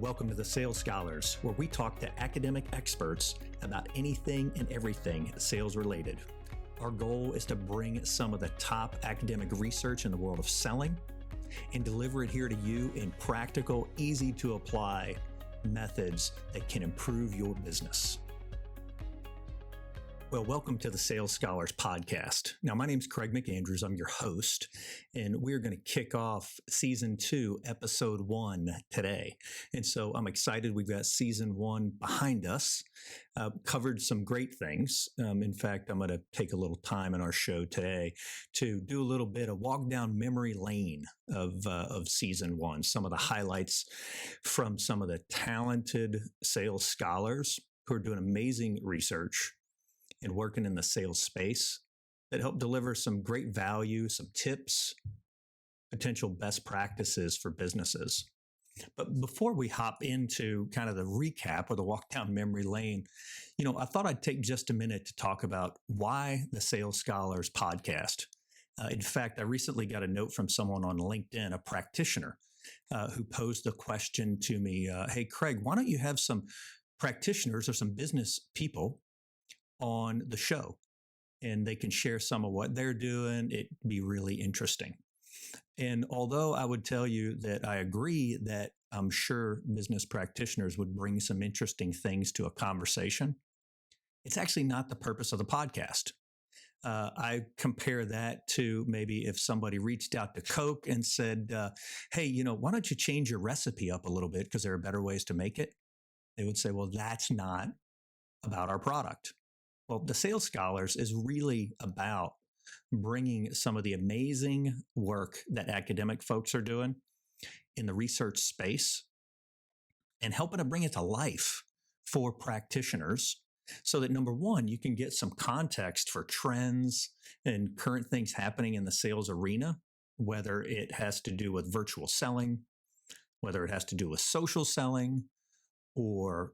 Welcome to the Sales Scholars, where we talk to academic experts about anything and everything sales related. Our goal is to bring some of the top academic research in the world of selling and deliver it here to you in practical, easy to apply methods that can improve your business. Well, welcome to the Sales Scholars podcast. Now, my name is Craig McAndrews. I'm your host, and we're going to kick off season 2, episode 1 today. And so I'm excited. We've got season 1 behind us, covered some great things. In fact, I'm going to take a little time in our show today to do a little bit of walk down memory lane of season 1, some of the highlights from some of the talented sales scholars who are doing amazing research and working in the sales space that help deliver some great value, some tips, potential best practices for businesses. But before we hop into kind of the recap or the walk down memory lane, I thought I'd take just a minute to talk about why the Sales Scholars podcast. In fact, I recently got a note from someone on LinkedIn, a practitioner, who posed the question to me, hey, Craig, why don't you have some practitioners or some business people on the show, and they can share some of what they're doing. It'd be really interesting. And although I would tell you that I agree that I'm sure business practitioners would bring some interesting things to a conversation, it's actually not the purpose of the podcast. I compare that to maybe if somebody reached out to Coke and said, hey, why don't you change your recipe up a little bit because there are better ways to make it? They would say, well, that's not about our product. Well, the Sales Scholars is really about bringing some of the amazing work that academic folks are doing in the research space and helping to bring it to life for practitioners so that, number one, you can get some context for trends and current things happening in the sales arena, whether it has to do with virtual selling, whether it has to do with social selling or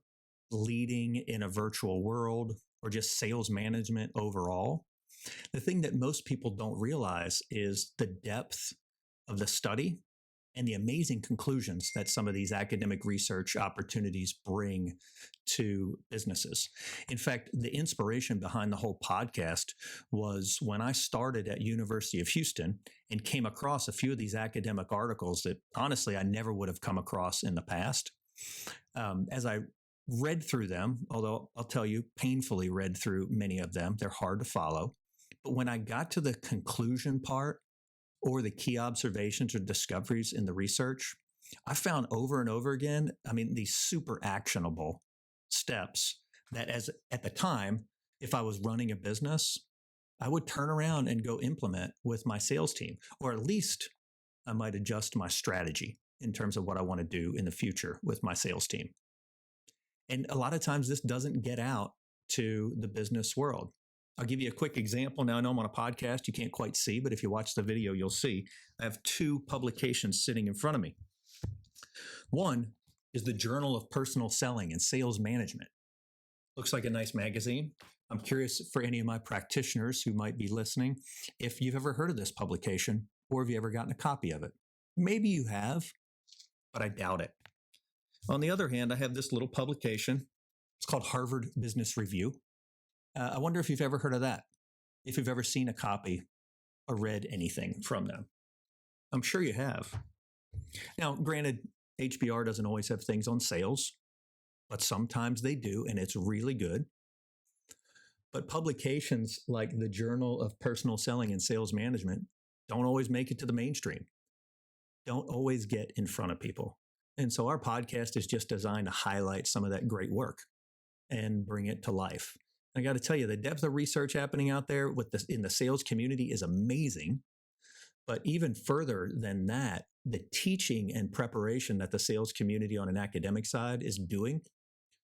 leading in a virtual world, or just sales management overall. The thing that most people don't realize is the depth of the study and the amazing conclusions that some of these academic research opportunities bring to businesses. In fact, the inspiration behind the whole podcast was when I started at University of Houston and came across a few of these academic articles that honestly I never would have come across in the past. As I read through them, although I'll tell you, painfully read through many of them. They're hard to follow. But when I got to the conclusion part or the key observations or discoveries in the research, I found over and over again, these super actionable steps that at the time, if I was running a business, I would turn around and go implement with my sales team, or at least I might adjust my strategy in terms of what I want to do in the future with my sales team. And a lot of times this doesn't get out to the business world. I'll give you a quick example. Now, I know I'm on a podcast. You can't quite see, but if you watch the video, you'll see I have 2 publications sitting in front of me. One is the Journal of Personal Selling and Sales Management. Looks like a nice magazine. I'm curious for any of my practitioners who might be listening, if you've ever heard of this publication or have you ever gotten a copy of it. Maybe you have, but I doubt it. On the other hand, I have this little publication. It's called Harvard Business Review. I wonder if you've ever heard of that, if you've ever seen a copy or read anything from them. I'm sure you have. Now, granted, HBR doesn't always have things on sales, but sometimes they do, and it's really good. But publications like the Journal of Personal Selling and Sales Management don't always make it to the mainstream, don't always get in front of people. And so our podcast is just designed to highlight some of that great work and bring it to life. I got to tell you, the depth of research happening out there in the sales community is amazing. But even further than that, the teaching and preparation that the sales community on an academic side is doing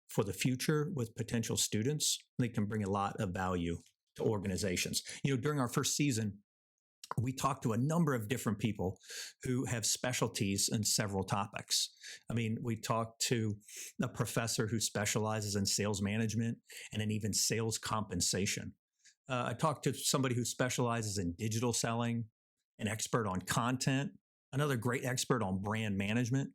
for the future with potential students, they can bring a lot of value to organizations. During our first season, we talked to a number of different people who have specialties in several topics. We talked to a professor who specializes in sales management and in even sales compensation. I talked to somebody who specializes in digital selling, an expert on content, another great expert on brand management,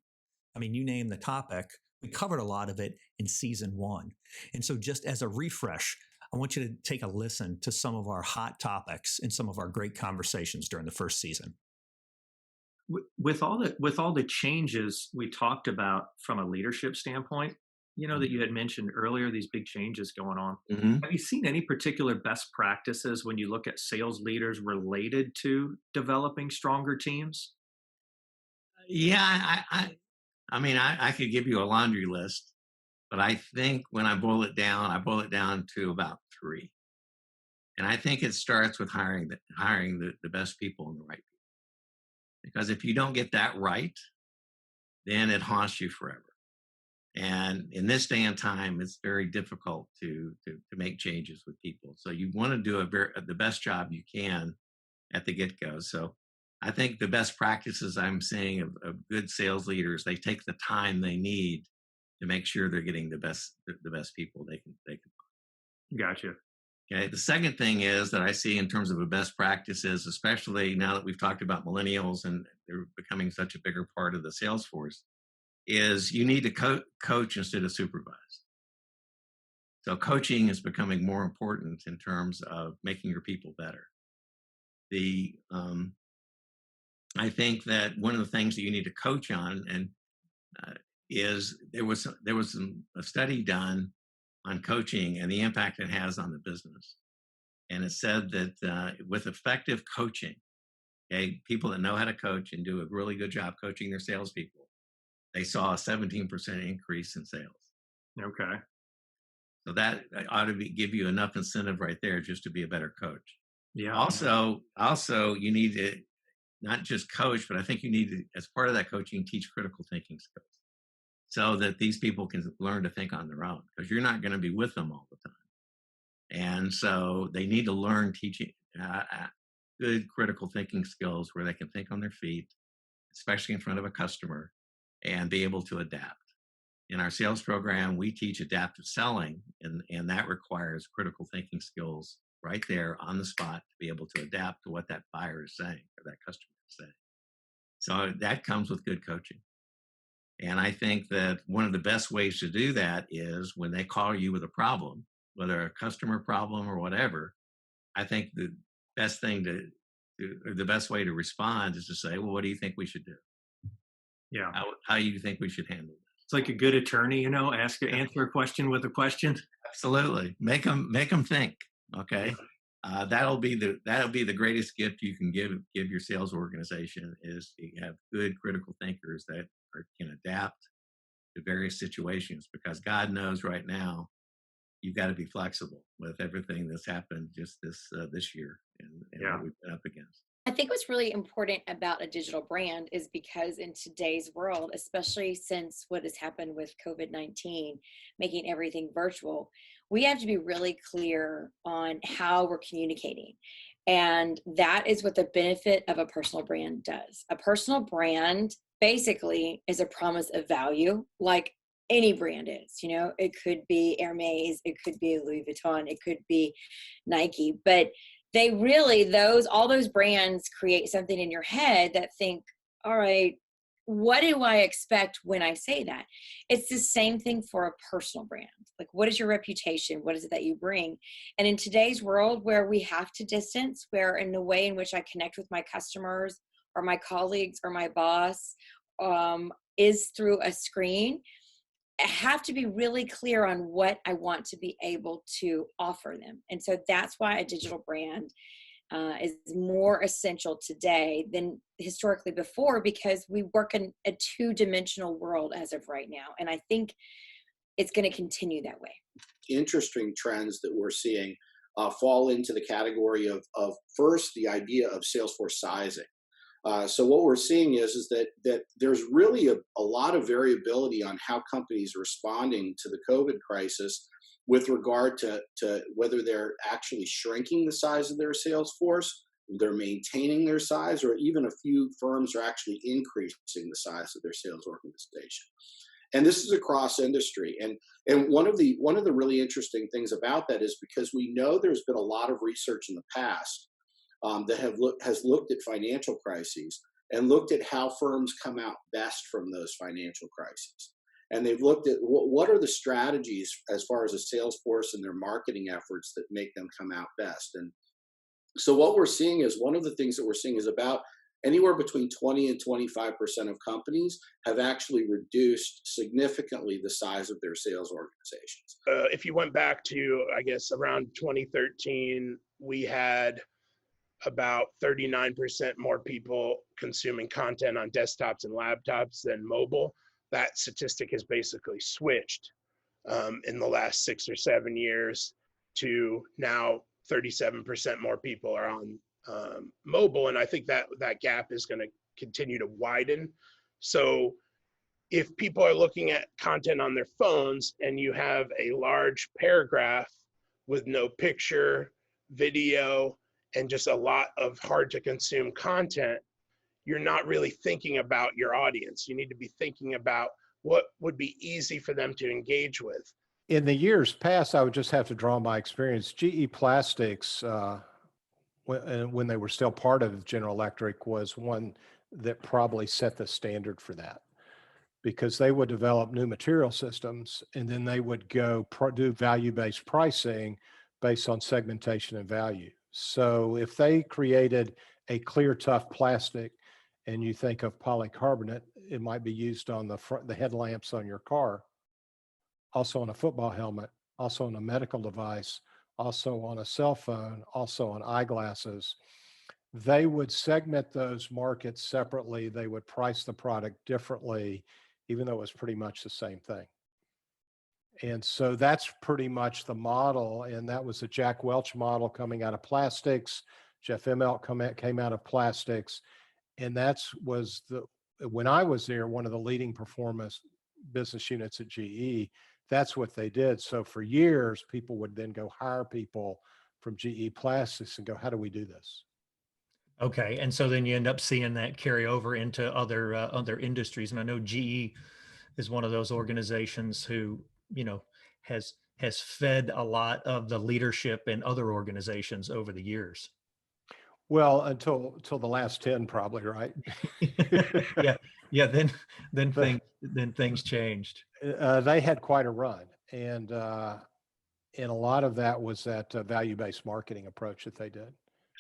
I mean, you name the topic, we covered a lot of it in season one. And so, just as a refresh, I want you to take a listen to some of our hot topics and some of our great conversations during the first season. With all the changes we talked about from a leadership standpoint, that you had mentioned earlier, these big changes going on. Mhm. Have you seen any particular best practices when you look at sales leaders related to developing stronger teams? Yeah, I mean, I could give you a laundry list, but I think when I boil it down to about 3. And I think it starts with hiring the best people and the right people. Because if you don't get that right, then it haunts you forever. And in this day and time, it's very difficult to make changes with people. So you want to do the best job you can at the get go. So I think the best practices I'm seeing of good sales leaders, they take the time they need to make sure they're getting the best people they can. Gotcha. Okay. The second thing is that I see in terms of the best practices, especially now that we've talked about millennials and they're becoming such a bigger part of the sales force, is you need to coach instead of supervise. So coaching is becoming more important in terms of making your people better. The I think that one of the things that you need to coach on and is a study done on coaching and the impact it has on the business, and it said that with effective coaching, okay, people that know how to coach and do a really good job coaching their salespeople, they saw a 17% increase in sales. Okay. So that ought to give you enough incentive right there just to be a better coach. Yeah. Also, you need to not just coach, but I think you need to, as part of that coaching, teach critical thinking skills so that these people can learn to think on their own because you're not going to be with them all the time. And so they need to learn teaching good critical thinking skills where they can think on their feet, especially in front of a customer, and be able to adapt. In our sales program, we teach adaptive selling, and that requires critical thinking skills right there on the spot to be able to adapt to what that buyer is saying or that customer is saying. So that comes with good coaching. And I think that one of the best ways to do that is when they call you with a problem, whether a customer problem or whatever, I think the best thing or the best way to respond is to say, well, what do you think we should do? Yeah. How do you think we should handle this? It's like a good attorney, answer a question with a question. Absolutely. Make them think. Okay. That'll be the greatest gift you can give your sales organization is to have good critical thinkers that can adapt to various situations because God knows right now you've got to be flexible with everything that's happened just this year and what we've been up against. I think what's really important about a digital brand is because in today's world, especially since what has happened with COVID-19, making everything virtual, we have to be really clear on how we're communicating. And that is what the benefit of a personal brand does. A personal brand basically is a promise of value, like any brand is. It could be Hermes, it could be Louis Vuitton, it could be Nike, but they really, all those brands create something in your head that think, all right, what do I expect when I say that? It's the same thing for a personal brand. Like, what is your reputation? What is it that you bring? And in today's world where we have to distance, where in the way in which I connect with my customers or my colleagues or my boss is through a screen, I have to be really clear on what I want to be able to offer them. And so that's why a digital brand is more essential today than historically before, because we work in a two-dimensional world as of right now. And I think it's going to continue that way. Interesting trends that we're seeing fall into the category of first, the idea of Salesforce sizing. So what we're seeing is that there's really a lot of variability on how companies are responding to the COVID crisis with regard to whether they're actually shrinking the size of their sales force, they're maintaining their size, or even a few firms are actually increasing the size of their sales organization. And this is across industry. And one of the really interesting things about that is because we know there's been a lot of research in the past that has looked at financial crises. and looked at how firms come out best from those financial crises. And they've looked at what are the strategies as far as a sales force and their marketing efforts that make them come out best. And so what we're seeing is one of the things that we're seeing is about anywhere between 20 and 25% of companies have actually reduced significantly the size of their sales organizations. If you went back to, I guess, around 2013, we had about 39% more people consuming content on desktops and laptops than mobile. That statistic has basically switched in the last 6 or 7 years to now 37% more people are on mobile. And I think that gap is going to continue to widen. So if people are looking at content on their phones and you have a large paragraph with no picture, video, and just a lot of hard to consume content, you're not really thinking about your audience. You need to be thinking about what would be easy for them to engage with. In the years past, I would just have to draw my experience. GE Plastics, when they were still part of General Electric, was one that probably set the standard for that, because they would develop new material systems and then they would go do value-based pricing based on segmentation and value. So if they created a clear, tough plastic, and you think of polycarbonate, it might be used on the headlamps on your car, also on a football helmet, also on a medical device, also on a cell phone, also on eyeglasses. They would segment those markets separately. They would price the product differently, even though it was pretty much the same thing. And so that's pretty much the model. And that was the Jack Welch model coming out of plastics. Jeff Immelt came out of plastics. And when I was there, one of the leading performance business units at GE, that's what they did. So for years, people would then go hire people from GE Plastics and go, how do we do this? Okay. And so then you end up seeing that carry over into other industries. And I know GE is one of those organizations who, has fed a lot of the leadership in other organizations over the years. Well, until the last 10, probably, right? Yeah. Then things changed. They had quite a run, and a lot of that was that value-based marketing approach that they did.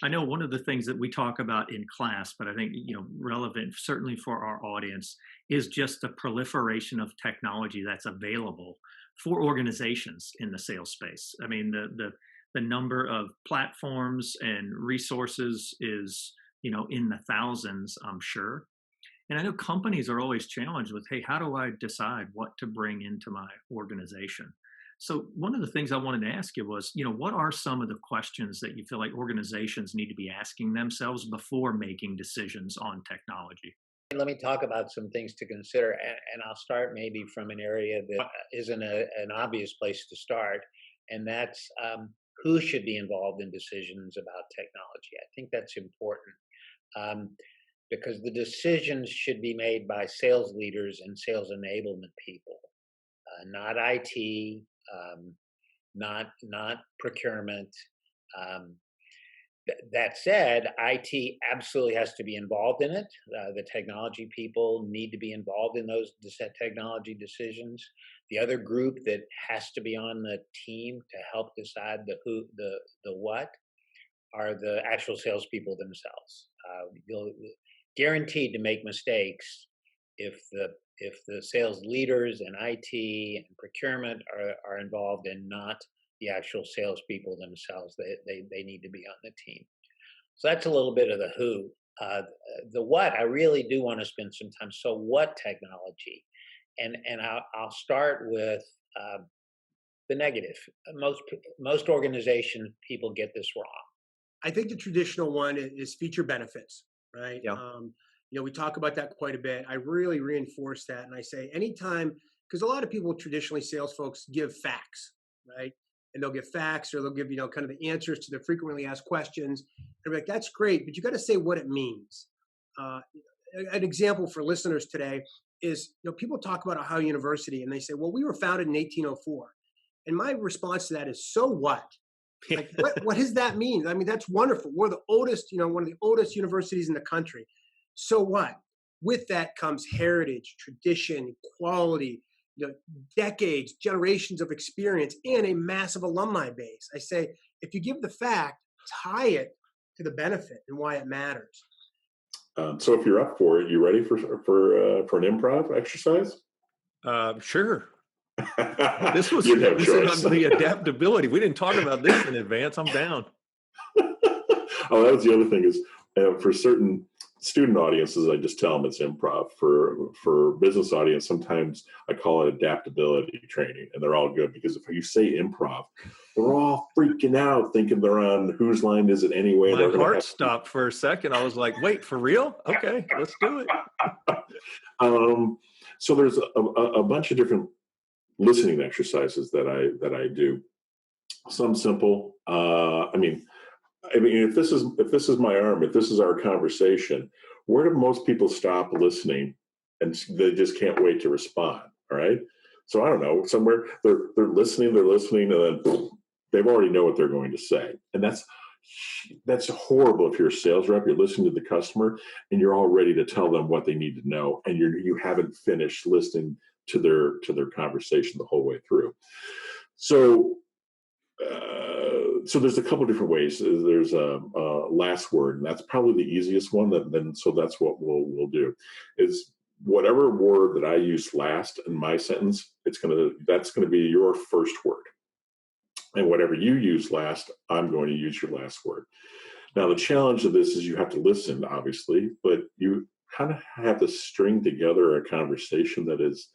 I know one of the things that we talk about in class, but I think relevant certainly for our audience, is just the proliferation of technology that's available for organizations in the sales space. I mean, the number of platforms and resources is, in the thousands, I'm sure. And I know companies are always challenged with, hey, how do I decide what to bring into my organization? So one of the things I wanted to ask you was, what are some of the questions that you feel like organizations need to be asking themselves before making decisions on technology? Let me talk about some things to consider, and I'll start maybe from an area that isn't an obvious place to start, and that's who should be involved in decisions about technology. I think that's important because the decisions should be made by sales leaders and sales enablement people, not IT, not procurement. That said, IT absolutely has to be involved in it. The technology people need to be involved in those technology decisions. The other group that has to be on the team to help decide the who, the what, are the actual salespeople themselves. You'll guaranteed to make mistakes if the sales leaders and IT and procurement are involved and not the actual salespeople themselves. They need to be on the team. So that's a little bit of the who. The what, I really do want to spend some time. So what technology? And I'll start with the negative. Most organizations, people get this wrong. I think the traditional one is feature benefits, right? Yeah. We talk about that quite a bit. I really reinforce that. And I say anytime, because a lot of people, traditionally sales folks, give facts, right? And they'll give facts, or they'll give, kind of the answers to the frequently asked questions. And they're like, that's great, but you got to say what it means. An example for listeners today is, people talk about Ohio University and they say, well, we were founded in 1804. And my response to that is, so what? Like, what does that mean? I mean, that's wonderful. We're the oldest, one of the oldest universities in the country. So what? With that comes heritage, tradition, quality, decades, generations of experience, and a massive alumni base. I say, if you give the fact, tie it to the benefit and why it matters. So if you're up for it, you ready for an improv exercise? Sure. This was You have this choice. is the adaptability. We didn't talk about this in advance. I'm down. Oh, that was the other thing is for certain student audiences, I just tell them it's improv. For business audience, sometimes I call it adaptability training, and they're all good because if you say improv, they're all freaking out thinking they're on Whose Line Is It Anyway? My heart stopped for a second. I was like, wait, for real? Okay, let's do it. So there's a bunch of different listening exercises that I do. Some simple. I mean, if this is my arm, if this is our conversation, where do most people stop listening and they just can't wait to respond? All right. So I don't know, somewhere they're listening, and then they've already know what they're going to say. And that's horrible if you're a sales rep, you're listening to the customer and you're all ready to tell them what they need to know. And you haven't finished listening to their conversation the whole way through. So there's a couple different ways. There's a last word, and that's probably the easiest one. So that's what we'll do. Is whatever word that I use last in my sentence, that's gonna be your first word, and whatever you use last, I'm going to use your last word. Now the challenge of this is you have to listen, obviously, but you kind of have to string together a conversation that is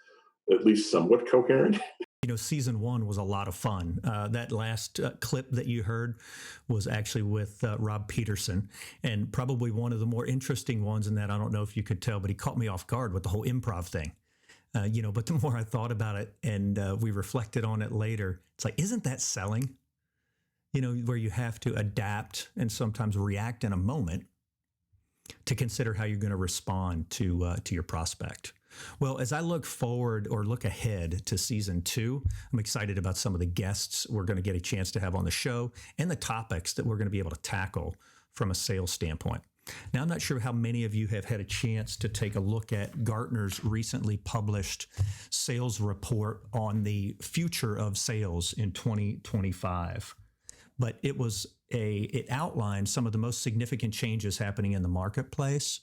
at least somewhat coherent. Season 1 was a lot of fun. That last clip that you heard was actually with Rob Peterson, and probably one of the more interesting ones in that, I don't know if you could tell, but he caught me off guard with the whole improv thing. But the more I thought about it and we reflected on it later, it's like, isn't that selling? Where you have to adapt and sometimes react in a moment to consider how you're going to respond to your prospect. Well, as I look forward or look ahead to season 2, I'm excited about some of the guests we're going to get a chance to have on the show and the topics that we're going to be able to tackle from a sales standpoint. Now, I'm not sure how many of you have had a chance to take a look at Gartner's recently published sales report on the future of sales in 2025. But it outlined some of the most significant changes happening in the marketplace.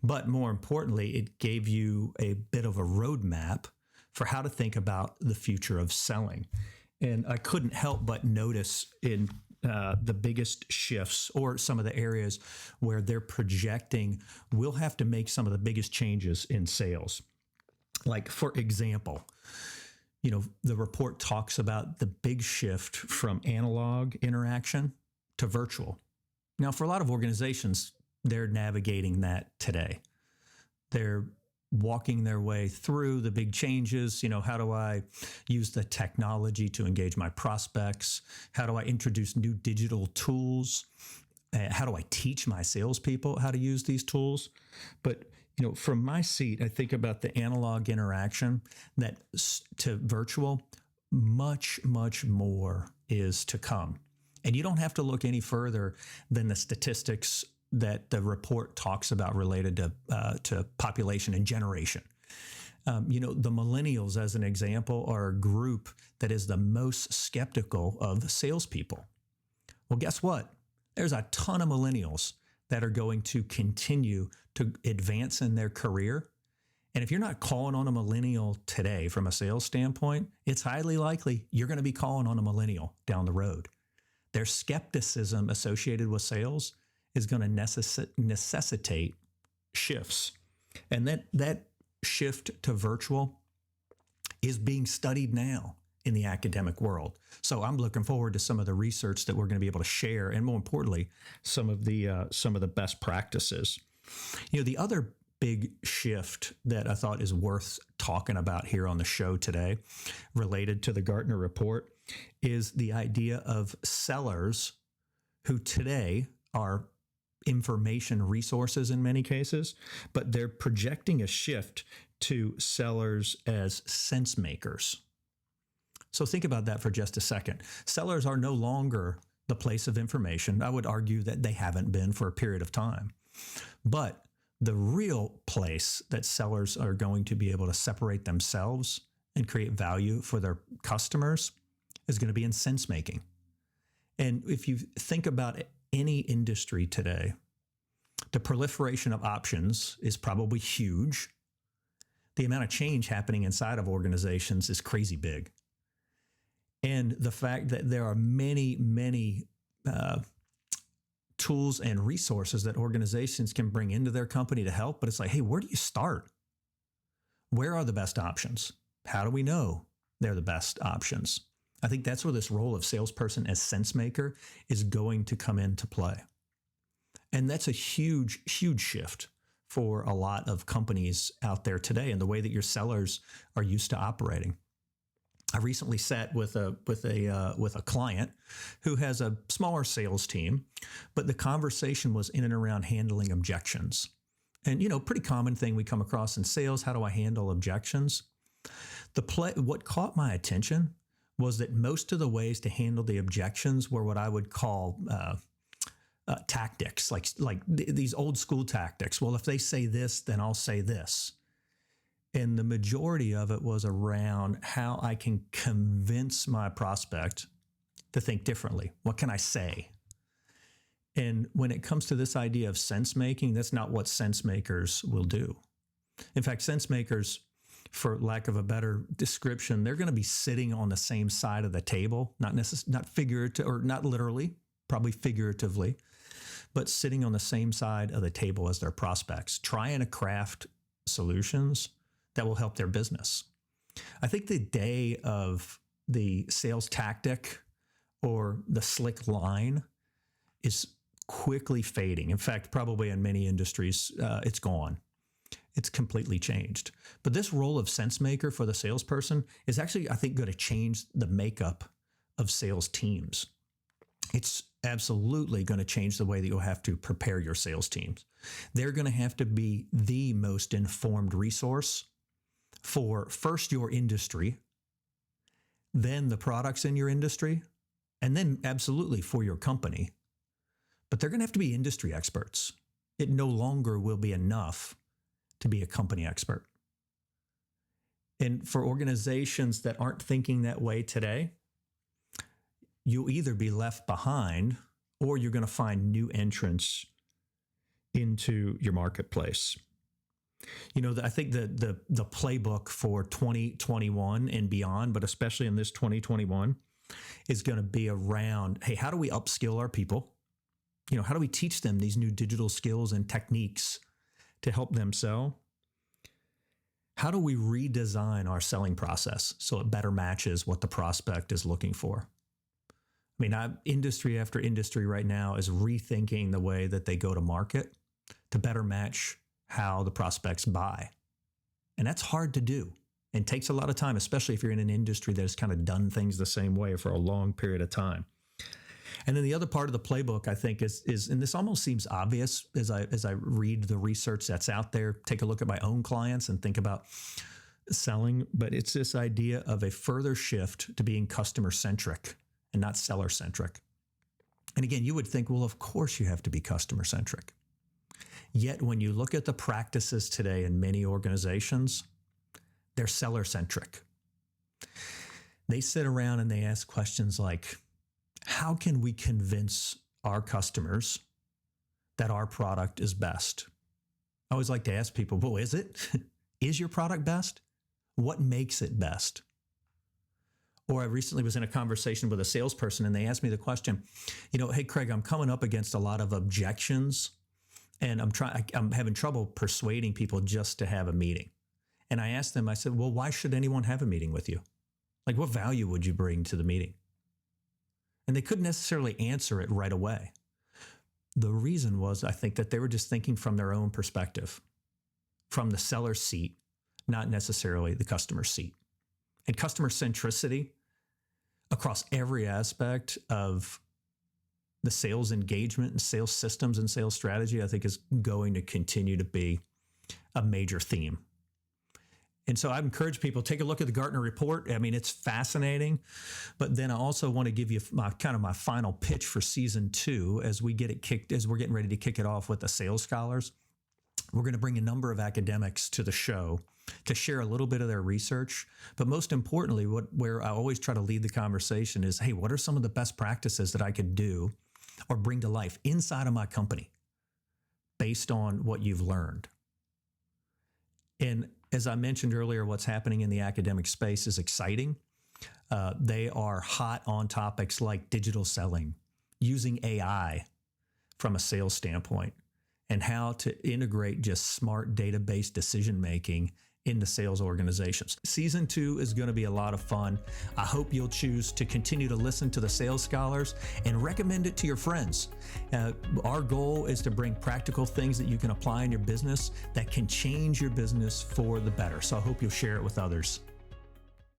But more importantly, it gave you a bit of a roadmap for how to think about the future of selling. And I couldn't help but notice in the biggest shifts or some of the areas where they're projecting we'll have to make some of the biggest changes in sales. Like, for example, the report talks about the big shift from analog interaction to virtual. Now, for a lot of organizations, they're navigating that today. They're walking their way through the big changes. How do I use the technology to engage my prospects? How do I introduce new digital tools? How do I teach my salespeople how to use these tools? But from my seat, I think about the analog interaction to virtual, much, much more is to come. And you don't have to look any further than the statistics that the report talks about related to population and generation. The millennials, as an example, are a group that is the most skeptical of salespeople. Well, guess what? There's a ton of millennials that are going to continue to advance in their career. And if you're not calling on a millennial today from a sales standpoint, it's highly likely you're going to be calling on a millennial down the road. Their skepticism associated with sales is going to necessitate shifts. And that shift to virtual is being studied now in the academic world. So I'm looking forward to some of the research that we're going to be able to share, and more importantly, some of the best practices. The other big shift that I thought is worth talking about here on the show today, related to the Gartner report, is the idea of sellers who today are information resources in many cases, but they're projecting a shift to sellers as sense makers. So think about that for just a second. Sellers are no longer the place of information. I would argue that they haven't been for a period of time. But The real place that sellers are going to be able to separate themselves and create value for their customers is going to be in sense making. And if you think about any industry today, the proliferation of options is probably huge. The amount of change happening inside of organizations is crazy big. And the fact that there are many, many tools and resources that organizations can bring into their company to help, but it's like, hey, where do you start? Where are the best options? How do we know they're the best options? I think that's where this role of salesperson as sense maker is going to come into play. And that's a huge, huge shift for a lot of companies out there today and the way that your sellers are used to operating. I recently sat with a client who has a smaller sales team, but the conversation was in and around handling objections. And, pretty common thing we come across in sales. How do I handle objections? What caught my attention was that most of the ways to handle the objections were what I would call tactics, like these old school tactics. Well, if they say this, then I'll say this. And the majority of it was around how I can convince my prospect to think differently. What can I say? And when it comes to this idea of sense making, that's not what sense makers will do. In fact, sense makers, for lack of a better description, they're going to be sitting on the same side of the table, not figurative or not literally, probably figuratively, but sitting on the same side of the table as their prospects, trying to craft solutions that will help their business. I think the day of the sales tactic or the slick line is quickly fading. In fact, probably in many industries, it's gone. It's completely changed. But this role of sense maker for the salesperson is actually, I think, going to change the makeup of sales teams. It's absolutely going to change the way that you'll have to prepare your sales teams. They're going to have to be the most informed resource for first your industry, then the products in your industry, and then absolutely for your company. But they're going to have to be industry experts. It no longer will be enough to be a company expert. And for organizations that aren't thinking that way today, you'll either be left behind or you're going to find new entrants into your marketplace. I think the playbook for 2021 and beyond, but especially in this 2021, is going to be around, hey, how do we upskill our people? How do we teach them these new digital skills and techniques to help them sell? How do we redesign our selling process so it better matches what the prospect is looking for? Industry after industry right now is rethinking the way that they go to market to better match how the prospects buy. And that's hard to do and takes a lot of time, especially if you're in an industry that has kind of done things the same way for a long period of time. And then the other part of the playbook, I think, is and this almost seems obvious as I read the research that's out there, take a look at my own clients and think about selling, but it's this idea of a further shift to being customer-centric and not seller-centric. And again, you would think, well, of course you have to be customer-centric. Yet when you look at the practices today in many organizations, they're seller-centric. They sit around and they ask questions like, how can we convince our customers that our product is best? I always like to ask people, well, is it? Is your product best? What makes it best? Or I recently was in a conversation with a salesperson and they asked me the question, hey, Craig, I'm coming up against a lot of objections and I'm having trouble persuading people just to have a meeting. And I asked them, I said, well, why should anyone have a meeting with you? Like, what value would you bring to the meeting? And they couldn't necessarily answer it right away. The reason was, I think, that they were just thinking from their own perspective, from the seller's seat, not necessarily the customer's seat. And customer centricity across every aspect of the sales engagement and sales systems and sales strategy, I think, is going to continue to be a major theme. And so I encourage people, take a look at the Gartner report. It's fascinating. But then I also want to give you my final pitch for season 2 as we're getting ready to kick it off with the sales scholars. We're going to bring a number of academics to the show to share a little bit of their research. But most importantly, where I always try to lead the conversation is, hey, what are some of the best practices that I could do or bring to life inside of my company based on what you've learned? And as I mentioned earlier, what's happening in the academic space is exciting. They are hot on topics like digital selling, using AI from a sales standpoint, and how to integrate just smart database decision-making into sales organizations. Season 2 is going to be a lot of fun. I hope you'll choose to continue to listen to the Sales Scholars and recommend it to your friends. Our goal is to bring practical things that you can apply in your business that can change your business for the better. So I hope you'll share it with others.